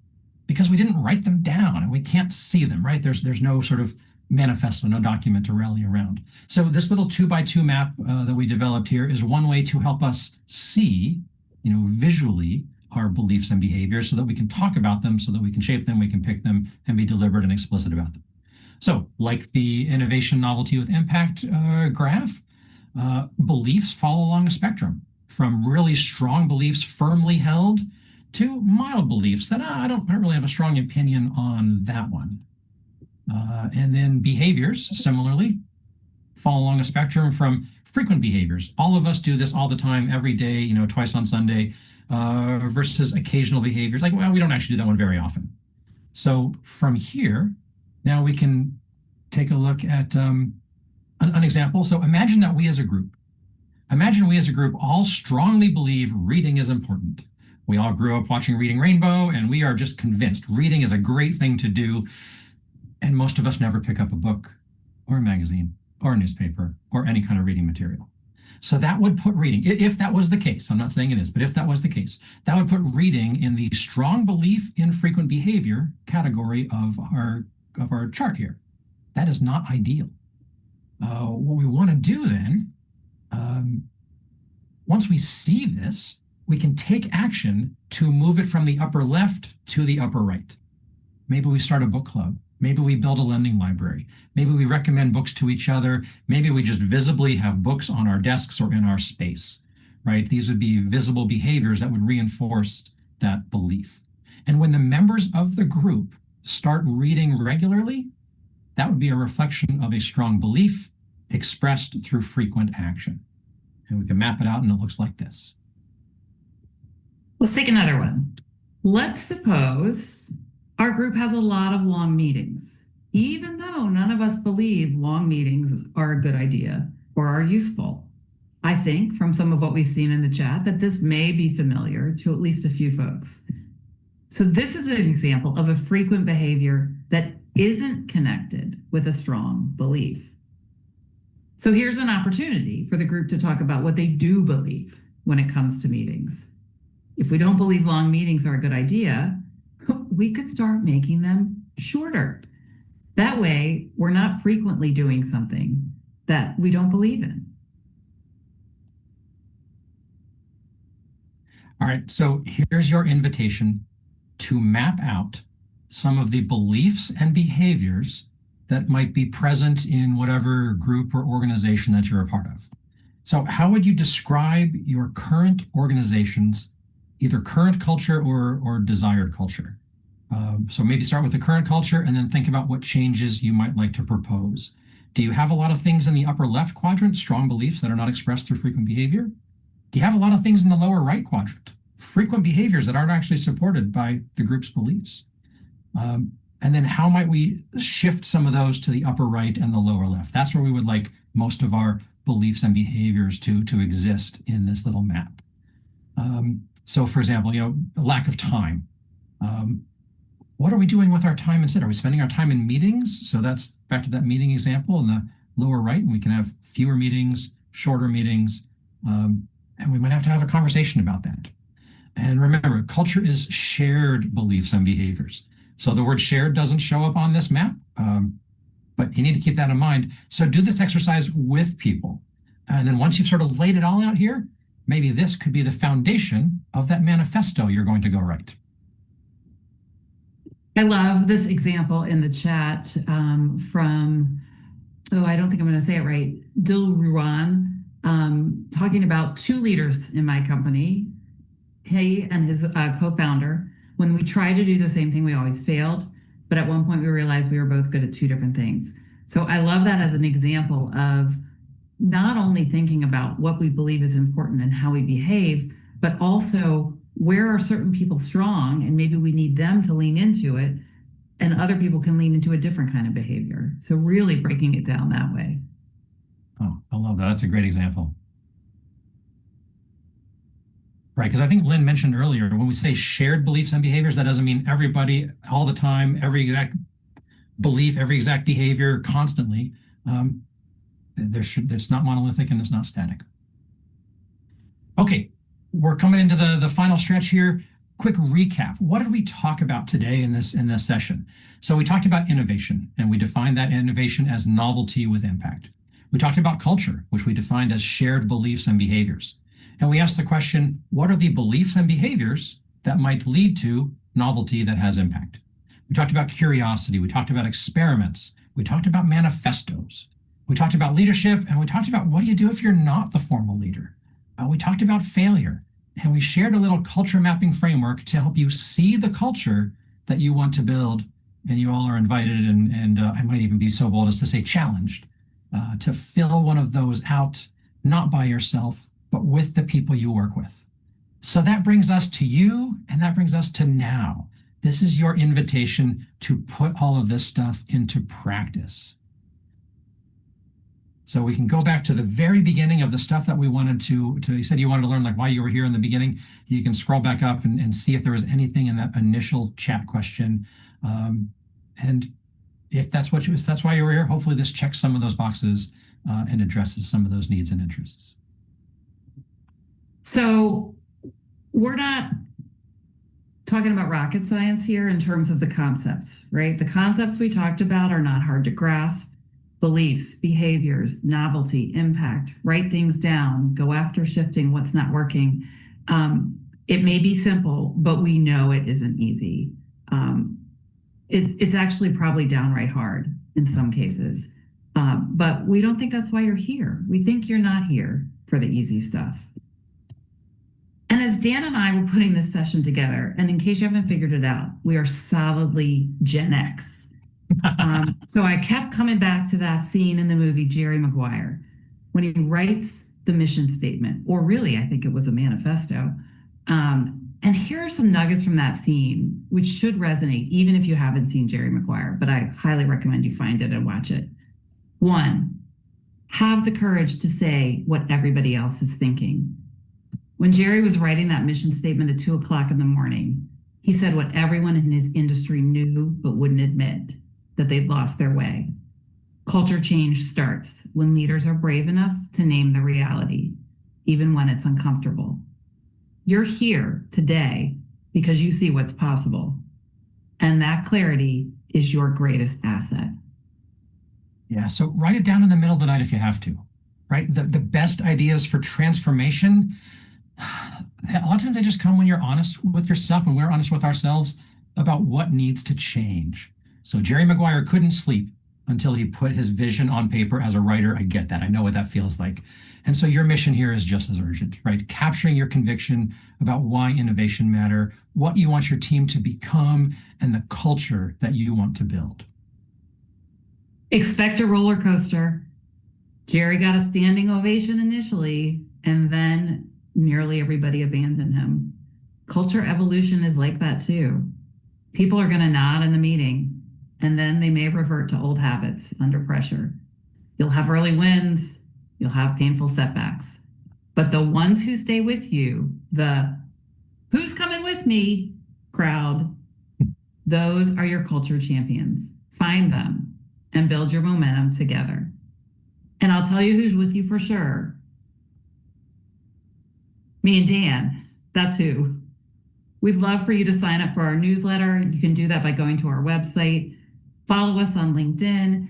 because we didn't write them down and we can't see them, right? There's no sort of manifesto, no document to rally around. So this little 2x2 map that we developed here is one way to help us see, visually our beliefs and behaviors so that we can talk about them, so that we can shape them, we can pick them, and be deliberate and explicit about them. So like the innovation novelty with impact graph, beliefs fall along a spectrum from really strong beliefs firmly held to mild beliefs that I don't really have a strong opinion on that one. And then behaviors, similarly, fall along a spectrum from frequent behaviors. All of us do this all the time, every day, twice on Sunday, versus occasional behaviors. Like, well, we don't actually do that one very often. So from here, now we can take a look at an example. So imagine that we as a group all strongly believe reading is important. We all grew up watching Reading Rainbow, and we are just convinced reading is a great thing to do. And most of us never pick up a book or a magazine or a newspaper or any kind of reading material. So that would put reading, if that was the case, I'm not saying it is, but if that was the case, that would put reading in the strong belief in frequent behavior category of our chart here. That is not ideal. What we want to do then, once we see this, we can take action to move it from the upper left to the upper right. Maybe we start a book club. Maybe we build a lending library. Maybe we recommend books to each other. Maybe we just visibly have books on our desks or in our space, right? These would be visible behaviors that would reinforce that belief. And when the members of the group start reading regularly, that would be a reflection of a strong belief expressed through frequent action. And we can map it out and it looks like this. Let's take another one. Let's suppose our group has a lot of long meetings, even though none of us believe long meetings are a good idea or are useful. I think from some of what we've seen in the chat that this may be familiar to at least a few folks. So this is an example of a frequent behavior that isn't connected with a strong belief. So here's an opportunity for the group to talk about what they do believe when it comes to meetings. If we don't believe long meetings are a good idea, we could start making them shorter. That way, we're not frequently doing something that we don't believe in. All right, so here's your invitation to map out some of the beliefs and behaviors that might be present in whatever group or organization that you're a part of. So how would you describe your current organization's either current culture or desired culture? So maybe start with the current culture and then think about what changes you might like to propose. Do you have a lot of things in the upper left quadrant, strong beliefs that are not expressed through frequent behavior? Do you have a lot of things in the lower right quadrant, frequent behaviors that aren't actually supported by the group's beliefs? And then how might we shift some of those to the upper right and the lower left? That's where we would like most of our beliefs and behaviors to exist in this little map. So for example, lack of time. What are we doing with our time instead? Are we spending our time in meetings? So that's back to that meeting example in the lower right, and we can have fewer meetings, shorter meetings, and we might have to have a conversation about that. And remember, culture is shared beliefs and behaviors. So the word shared doesn't show up on this map, but you need to keep that in mind. So do this exercise with people. And then once you've sort of laid it all out here, maybe this could be the foundation of that manifesto you're going to go write. I love this example in the chat from, I don't think I'm going to say it right, Dilruan, talking about two leaders in my company, he and his co-founder. When we tried to do the same thing, we always failed. But at one point, we realized we were both good at two different things. So I love that as an example of not only thinking about what we believe is important and how we behave, but also where are certain people strong and maybe we need them to lean into it and other people can lean into a different kind of behavior. So really breaking it down that way. Oh, I love that. That's a great example. Right, because I think Lynn mentioned earlier, when we say shared beliefs and behaviors, that doesn't mean everybody all the time, every exact belief, every exact behavior constantly. It's not monolithic and it's not static. Okay, we're coming into the final stretch here. quick recap. What did we talk about today in this session? So we talked about innovation, and we defined that innovation as novelty with impact. We talked about culture, which we defined as shared beliefs and behaviors. And we asked the question, what are the beliefs and behaviors that might lead to novelty that has impact? We talked about curiosity. We talked about experiments. We talked about manifestos. We talked about leadership, and we talked about what do you do if you're not the formal leader? We talked about failure, and we shared a little culture mapping framework to help you see the culture that you want to build. And you all are invited, and I might even be so bold as to say challenged, to fill one of those out, not by yourself, but with the people you work with. So that brings us to you, and that brings us to now. This is your invitation to put all of this stuff into practice. So we can go back to the very beginning of the stuff that we wanted to you said you wanted to learn, like why you were here in the beginning. You can scroll back up and see if there was anything in that initial chat question. And if that's why you were here, hopefully this checks some of those boxes and addresses some of those needs and interests. So we're not talking about rocket science here in terms of the concepts, right? The concepts we talked about are not hard to grasp. Beliefs, behaviors, novelty, impact, write things down, go after shifting what's not working. It may be simple, but we know it isn't easy. It's actually probably downright hard in some cases. But we don't think that's why you're here. We think you're not here for the easy stuff. And as Dan and I were putting this session together, and in case you haven't figured it out, we are solidly Gen X. So I kept coming back to that scene in the movie Jerry Maguire when he writes the mission statement, or really, I think it was a manifesto. And here are some nuggets from that scene, which should resonate even if you haven't seen Jerry Maguire, but I highly recommend you find it and watch it. 1, have the courage to say what everybody else is thinking. When Jerry was writing that mission statement at 2 o'clock in the morning, he said what everyone in his industry knew but wouldn't admit, that they'd lost their way. Culture change starts when leaders are brave enough to name the reality, even when it's uncomfortable. You're here today because you see what's possible, and that clarity is your greatest asset. Yeah, so write it down in the middle of the night if you have to, right? The best ideas for transformation, a lot of times they just come when you're honest with yourself and we're honest with ourselves about what needs to change. So Jerry Maguire couldn't sleep until he put his vision on paper. As a writer, I get that. I know what that feels like. And so your mission here is just as urgent, right? Capturing your conviction about why innovation matter, what you want your team to become, and the culture that you want to build. Expect a roller coaster. Jerry got a standing ovation initially, and then nearly everybody abandoned him. Culture evolution is like that too. People are going to nod in the meeting, and then they may revert to old habits under pressure. You'll have early wins, you'll have painful setbacks. But the ones who stay with you, the who's coming with me crowd, those are your culture champions. Find them and build your momentum together. And I'll tell you who's with you for sure. Me and Dan, that's who. We'd love for you to sign up for our newsletter. You can do that by going to our website, follow us on LinkedIn,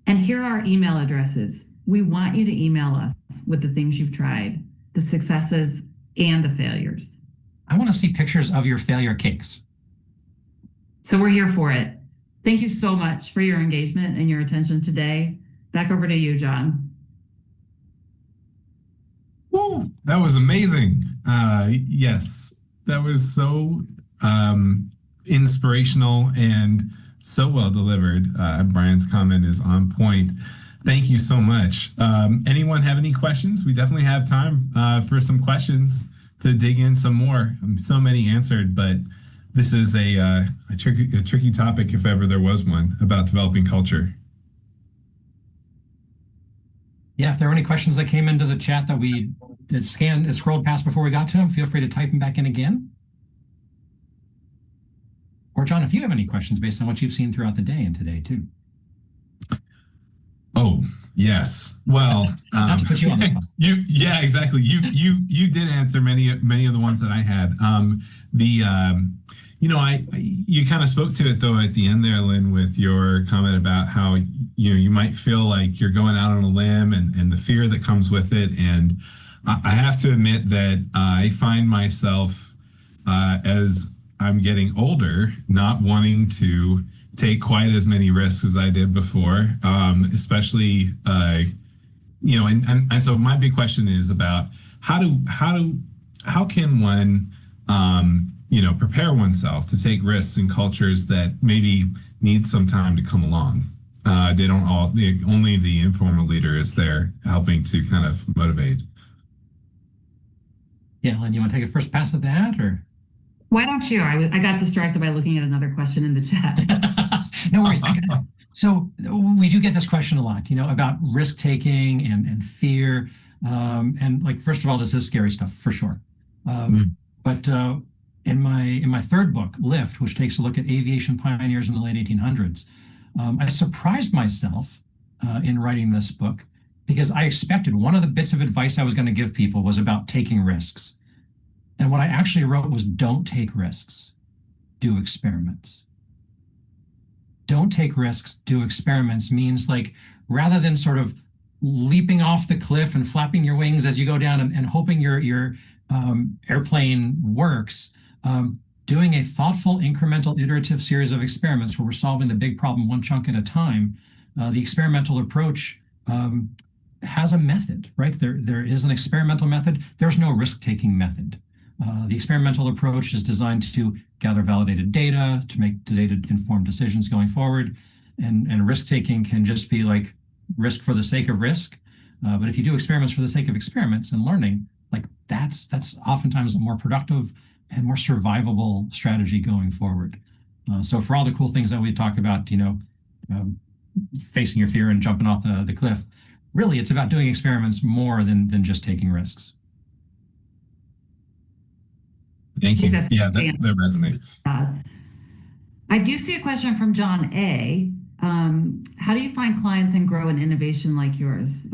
and here are our email addresses. We want you to email us with the things you've tried, the successes and the failures. I want to see pictures of your failure cakes. So we're here for it. Thank you so much for your engagement and your attention today. Back over to you, John. Woo, that was amazing. Yes, that was so inspirational and so well delivered. Brian's comment is on point. Thank you so much. Anyone have any questions? We definitely have time for some questions to dig in some more. So many answered, but this is a tricky topic, if ever there was one, about developing culture. Yeah, if there are any questions that came into the chat that we scrolled past before we got to them, feel free to type them back in again. Or John, if you have any questions based on what you've seen throughout the day and today too. Oh, Yes. Well, Not to put you on the spot. yeah, exactly. You did answer many of the ones that I had. The you kind of spoke to it though at the end there, Lynn, with your comment about how you might feel like you're going out on a limb and the fear that comes with it. And I have to admit that I find myself as I'm getting older, not wanting to take quite as many risks as I did before, especially and so my big question is about how can one prepare oneself to take risks in cultures that maybe need some time to come along. They don't only the informal leader is there helping to kind of motivate. Yeah, Lynn, you want to take a first pass at that, or? Why don't you? I got distracted by looking at another question in the chat. No worries. So we do get this question a lot, about risk taking and fear. And like, first of all, this is scary stuff for sure. But in my third book, Lift, which takes a look at aviation pioneers in the late 1800s, I surprised myself in writing this book because I expected one of the bits of advice I was going to give people was about taking risks. And what I actually wrote was, don't take risks, do experiments. Don't take risks, do experiments means, like, rather than sort of leaping off the cliff and flapping your wings as you go down and hoping your airplane works, doing a thoughtful, incremental, iterative series of experiments where we're solving the big problem one chunk at a time. The experimental approach has a method, right? There is an experimental method. There's no risk-taking method. The experimental approach is designed to gather validated data, to make data-informed decisions going forward. And risk-taking can just be like risk for the sake of risk. But if you do experiments for the sake of experiments and learning, like that's oftentimes a more productive and more survivable strategy going forward. So for all the cool things that we talk about, facing your fear and jumping off the cliff, really it's about doing experiments more than just taking risks. Thank you. Yeah, that resonates. I do see a question from John A. How do you find clients and grow an innovation like yours?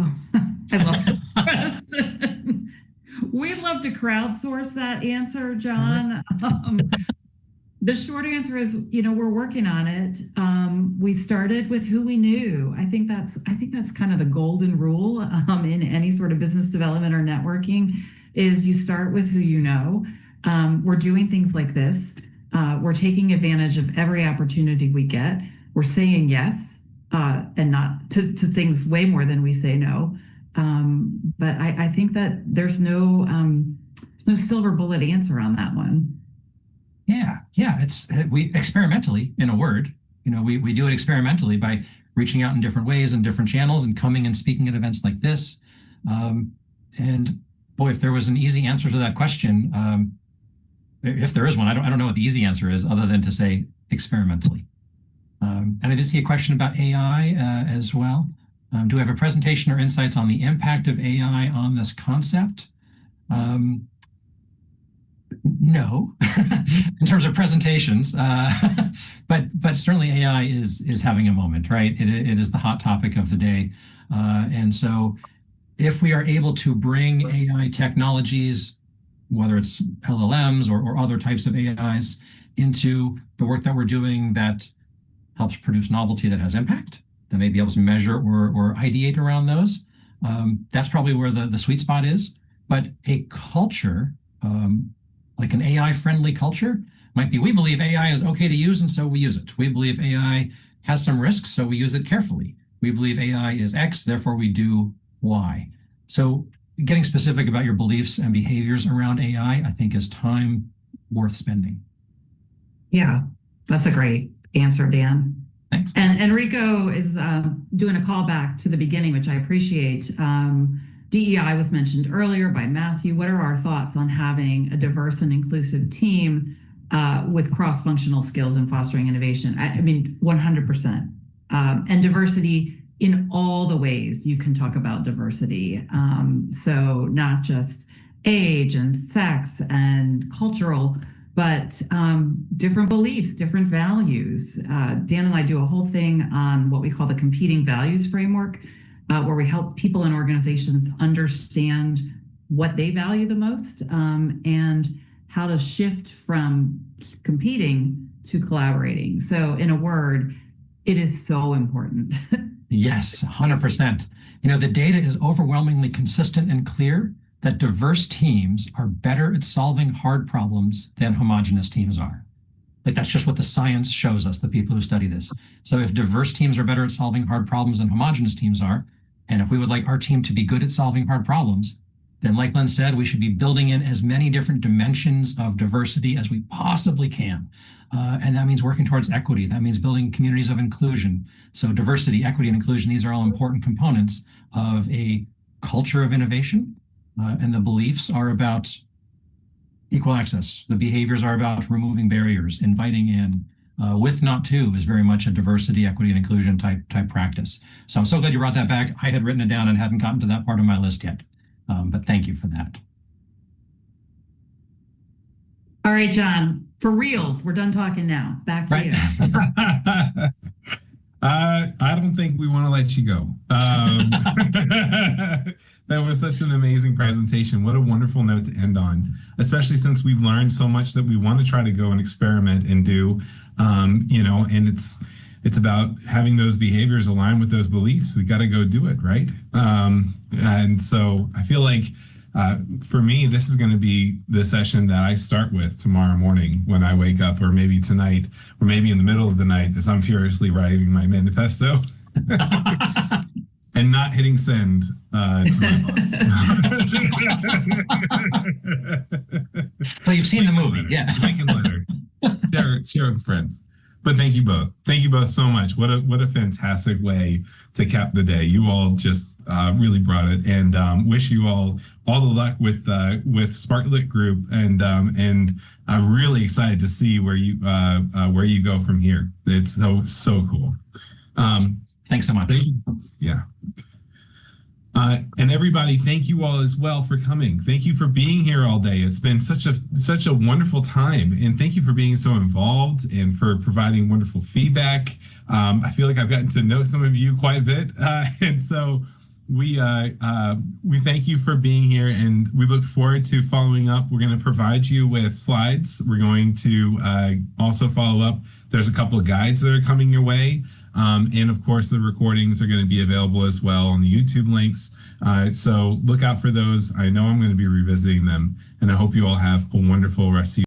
I love the question. We'd love to crowdsource that answer, John. The short answer is, we're working on it. We started with who we knew. I think that's kind of the golden rule in any sort of business development or networking is you start with who you know. We're doing things like this. We're taking advantage of every opportunity we get. We're saying yes and not to things way more than we say no. But I think that there's no silver bullet answer on that one. Yeah, we experimentally, in a word, we do it experimentally by reaching out in different ways and different channels and coming and speaking at events like this. And boy, if there was an easy answer to that question, if there is one, I don't know what the easy answer is other than to say experimentally. And I did see a question about AI as well. Do we have a presentation or insights on the impact of AI on this concept? No, in terms of presentations, but certainly AI is having a moment, right? It is the hot topic of the day. And so if we are able to bring AI technologies, whether it's LLMs or other types of AIs, into the work that we're doing that helps produce novelty that has impact, that may be able to measure or ideate around those, that's probably where the sweet spot is. But a culture, like an AI-friendly culture, might be, we believe AI is okay to use, and so we use it. We believe AI has some risks, so we use it carefully. We believe AI is X, therefore we do Y. So getting specific about your beliefs and behaviors around AI, I think, is time worth spending. Yeah, that's a great answer, Dan. Thanks. And Enrico is doing a callback to the beginning, which I appreciate. DEI was mentioned earlier by Matthew. What are our thoughts on having a diverse and inclusive team with cross-functional skills and fostering innovation? I mean, 100%. And diversity in all the ways you can talk about diversity. So not just age and sex and cultural, but different beliefs, different values. Dan and I do a whole thing on what we call the competing values framework, where we help people and organizations understand what they value the most, and how to shift from competing to collaborating. So in a word, it is so important. Yes, 100%. The data is overwhelmingly consistent and clear that diverse teams are better at solving hard problems than homogenous teams are. Like, that's just what the science shows us, the people who study this. So if diverse teams are better at solving hard problems than homogenous teams are, and if we would like our team to be good at solving hard problems, then like Lynne said, we should be building in as many different dimensions of diversity as we possibly can. And that means working towards equity. That means building communities of inclusion. So diversity, equity, and inclusion, these are all important components of a culture of innovation. And the beliefs are about equal access. The behaviors are about removing barriers, inviting in. With not to is very much a diversity, equity, and inclusion type practice. So I'm so glad you brought that back. I had written it down and hadn't gotten to that part of my list yet. But thank you for that. All right, John, for reals, we're done talking now. Back to you. I don't think we want to let you go. That was such an amazing presentation. What a wonderful note to end on, especially since we've learned so much that we want to try to go and experiment and do, and it's about having those behaviors align with those beliefs. We got to go do it, right? And so I feel like for me, this is going to be the session that I start with tomorrow morning when I wake up, or maybe tonight, or maybe in the middle of the night as I'm furiously writing my manifesto and not hitting send to my boss. So you've seen the movie, yeah. Lincoln letter. Share with friends. But thank you both. Thank you both so much. What a fantastic way to cap the day. You all just really brought it, and wish you all the luck with Sparklit Group, and I'm really excited to see where you go from here. It's so cool. Thanks so much. Yeah. And everybody, thank you all as well for coming. Thank you for being here all day. It's been such a wonderful time, and thank you for being so involved and for providing wonderful feedback. I feel like I've gotten to know some of you quite a bit, and so we thank you for being here, and we look forward to following up. We're going to provide you with slides. We're going to also follow up. There's a couple of guides that are coming your way. And of course, the recordings are going to be available as well on the YouTube links. So look out for those. I know I'm going to be revisiting them, and I hope you all have a wonderful rest of